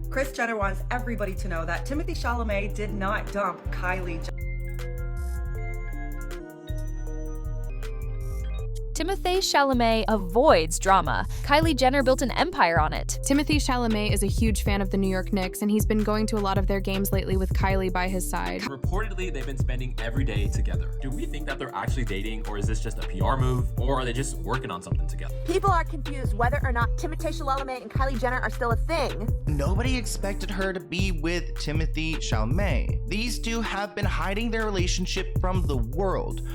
Kris Jenner wants everybody to know that Timothée Chalamet did not dump Kylie Jenner. Timothée Chalamet avoids drama. Kylie Jenner built an empire on it. Timothée Chalamet is a huge fan of the New York Knicks, and he's been going to a lot of their games lately with Kylie by his side. Reportedly, they've been spending every day together. Do we think that they're actually dating, or is this just a PR move, or are they just working on something together? People are confused whether or not Timothée Chalamet and Kylie Jenner are still a thing. Nobody expected her to be with Timothée Chalamet. These two have been hiding their relationship from the world.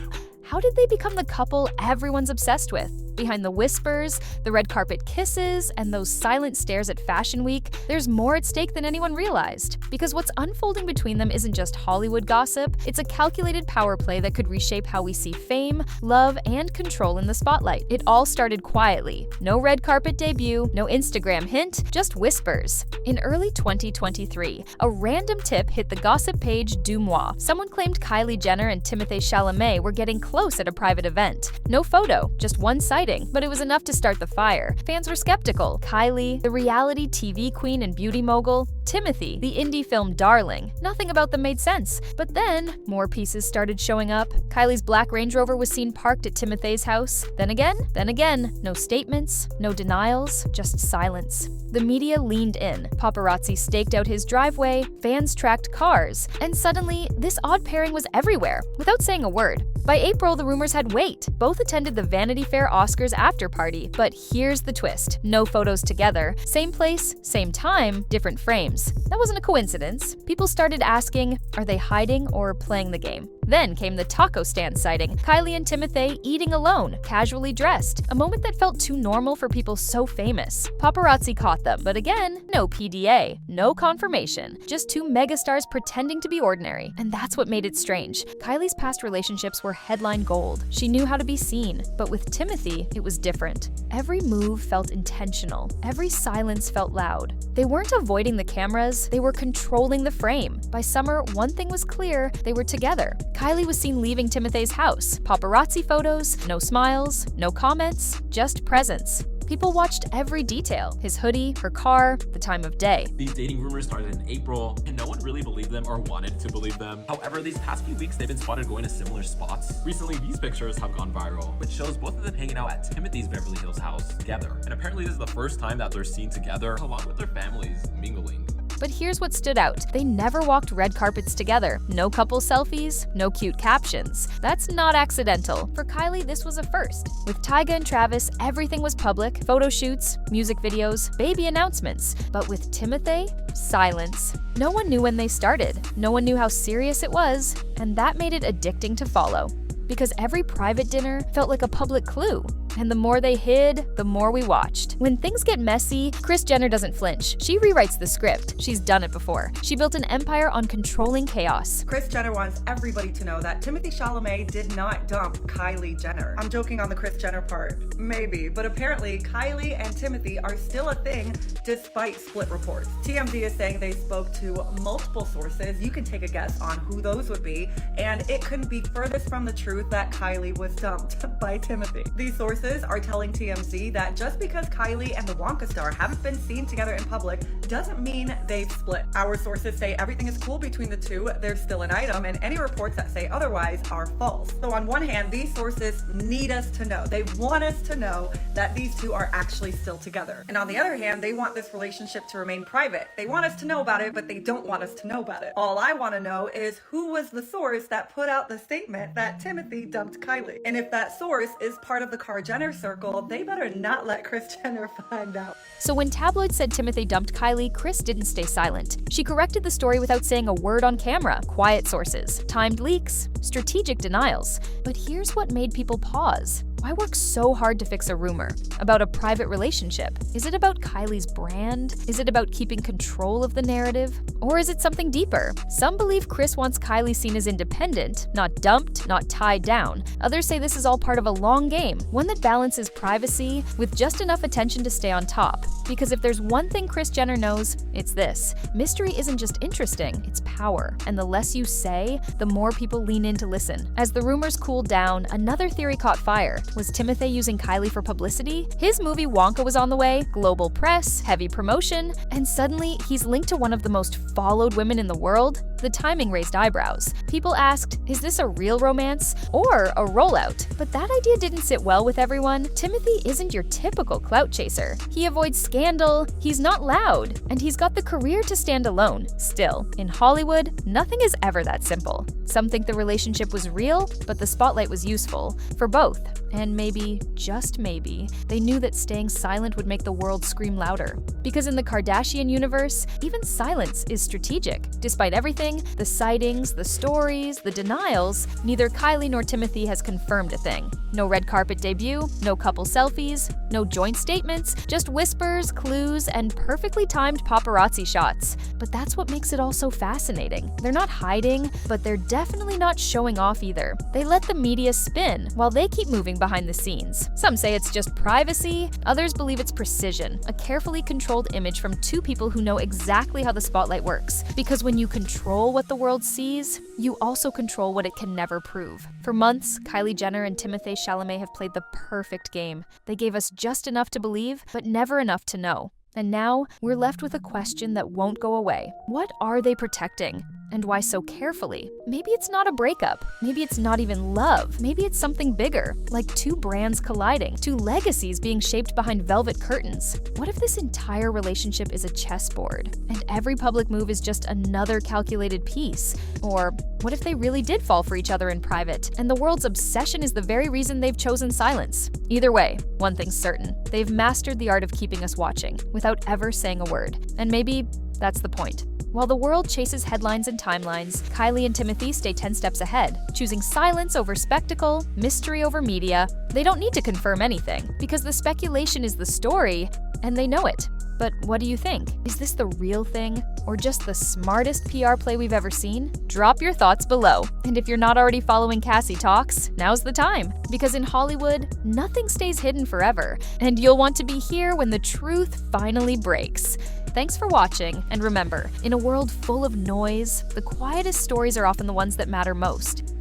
How did they become the couple everyone's obsessed with? Behind the whispers, the red carpet kisses, and those silent stares at Fashion Week, there's more at stake than anyone realized. Because what's unfolding between them isn't just Hollywood gossip, it's a calculated power play that could reshape how we see fame, love, and control in the spotlight. It all started quietly. No red carpet debut, no Instagram hint, just whispers. In early 2023, a random tip hit the gossip page Du Mois. Someone claimed Kylie Jenner and Timothée Chalamet were getting close at a private event. No photo, just one sighting, but it was enough to start the fire. Fans were skeptical. Kylie, the reality TV queen and beauty mogul, Timothée, the indie film darling. Nothing about them made sense. But then, more pieces started showing up. Kylie's black Range Rover was seen parked at Timothée's house. Then again, no statements, no denials, just silence. The media leaned in. Paparazzi staked out his driveway, fans tracked cars, and suddenly, this odd pairing was everywhere, without saying a word. By April, the rumors had weight. Both attended the Vanity Fair Oscars after party, but here's the twist. No photos together. Same place, same time, different frames. That wasn't a coincidence. People started asking, are they hiding or playing the game? Then came the taco stand sighting. Kylie and Timothée eating alone, casually dressed. A moment that felt too normal for people so famous. Paparazzi caught them, but again, no PDA, no confirmation. Just two megastars pretending to be ordinary. And that's what made it strange. Kylie's past relationships were headline gold. She knew how to be seen, but with Timothée, it was different. Every move felt intentional. Every silence felt loud. They weren't avoiding the cameras, they were controlling the frame. By summer, one thing was clear, they were together. Kylie was seen leaving Timothée's house. Paparazzi photos, no smiles, no comments, just presence. People watched every detail: his hoodie, her car, the time of day. These dating rumors started in April, and no one really believed them or wanted to believe them. However, these past few weeks, they've been spotted going to similar spots. Recently, these pictures have gone viral, which shows both of them hanging out at Timothée's Beverly Hills house together. And apparently, this is the first time that they're seen together, along with their families mingling. But here's what stood out. They never walked red carpets together. No couple selfies, no cute captions. That's not accidental. For Kylie, this was a first. With Tyga and Travis, everything was public. Photo shoots, music videos, baby announcements. But with Timothée, silence. No one knew when they started. No one knew how serious it was. And that made it addicting to follow. Because every private dinner felt like a public clue. And the more they hid, the more we watched. When things get messy, Kris Jenner doesn't flinch. She rewrites the script. She's done it before. She built an empire on controlling chaos. Kris Jenner wants everybody to know that Timothée Chalamet did not dump Kylie Jenner. I'm joking on the Kris Jenner part. Maybe, but apparently Kylie and Timothée are still a thing despite split reports. TMZ is saying they spoke to multiple sources. You can take a guess on who those would be, and it couldn't be furthest from the truth that Kylie was dumped by Timothée. These sources are telling TMZ that just because Kylie and the Wonka star haven't been seen together in public doesn't mean they've split. Our sources say everything is cool between the two, there's still an item, and any reports that say otherwise are false. So on one hand, these sources need us to know. They want us to know that these two are actually still together. And on the other hand, they want this relationship to remain private. They want us to know about it, but they don't want us to know about it. All I want to know is who was the source that put out the statement that Timothée dumped Kylie. And if that source is part of the Jenner circle, they better not let Kris Jenner find out. So when tabloids said Timothée dumped Kylie, Kris didn't stay silent. She corrected the story without saying a word on camera. Quiet sources, timed leaks, strategic denials. But here's what made people pause. Why work so hard to fix a rumor? About a private relationship? Is it about Kylie's brand? Is it about keeping control of the narrative? Or is it something deeper? Some believe Kris wants Kylie seen as independent, not dumped, not tied down. Others say this is all part of a long game, one that balances privacy with just enough attention to stay on top. Because if there's one thing Kris Jenner knows, it's this. Mystery isn't just interesting, it's power. And the less you say, the more people lean in to listen. As the rumors cooled down, another theory caught fire. Was Timothée using Kylie for publicity? His movie Wonka was on the way, global press, heavy promotion, and suddenly he's linked to one of the most followed women in the world? The timing raised eyebrows. People asked, is this a real romance or a rollout? But that idea didn't sit well with everyone. Timothée isn't your typical clout chaser. He avoids scandal, he's not loud, and he's got the career to stand alone. Still, in Hollywood, nothing is ever that simple. Some think the relationship was real, but the spotlight was useful for both. And maybe, just maybe, they knew that staying silent would make the world scream louder. Because in the Kardashian universe, even silence is strategic. Despite everything, the sightings, the stories, the denials, neither Kylie nor Timothée has confirmed a thing. No red carpet debut, no couple selfies, no joint statements, just whispers, clues, and perfectly timed paparazzi shots. But that's what makes it all so fascinating. They're not hiding, but they're definitely not showing off either. They let the media spin while they keep moving behind the scenes. Some say it's just privacy, others believe it's precision, a carefully controlled image from two people who know exactly how the spotlight works. Because when you control what the world sees, you also control what it can never prove. For months, Kylie Jenner and Timothée Chalamet have played the perfect game. They gave us just enough to believe, but never enough to know. And now, we're left with a question that won't go away. What are they protecting? And why so carefully? Maybe it's not a breakup. Maybe it's not even love. Maybe it's something bigger, like two brands colliding, two legacies being shaped behind velvet curtains. What if this entire relationship is a chessboard, and every public move is just another calculated piece? Or what if they really did fall for each other in private, and the world's obsession is the very reason they've chosen silence? Either way, one thing's certain. They've mastered the art of keeping us watching, without ever saying a word. And maybe that's the point. While the world chases headlines and timelines, Kylie and Timothée stay 10 steps ahead, choosing silence over spectacle, mystery over media. They don't need to confirm anything, because the speculation is the story, and they know it. But what do you think? Is this the real thing, or just the smartest PR play we've ever seen? Drop your thoughts below. And if you're not already following Cassie Talks, now's the time. Because in Hollywood, nothing stays hidden forever, and you'll want to be here when the truth finally breaks. Thanks for watching, and remember, in a world full of noise, the quietest stories are often the ones that matter most.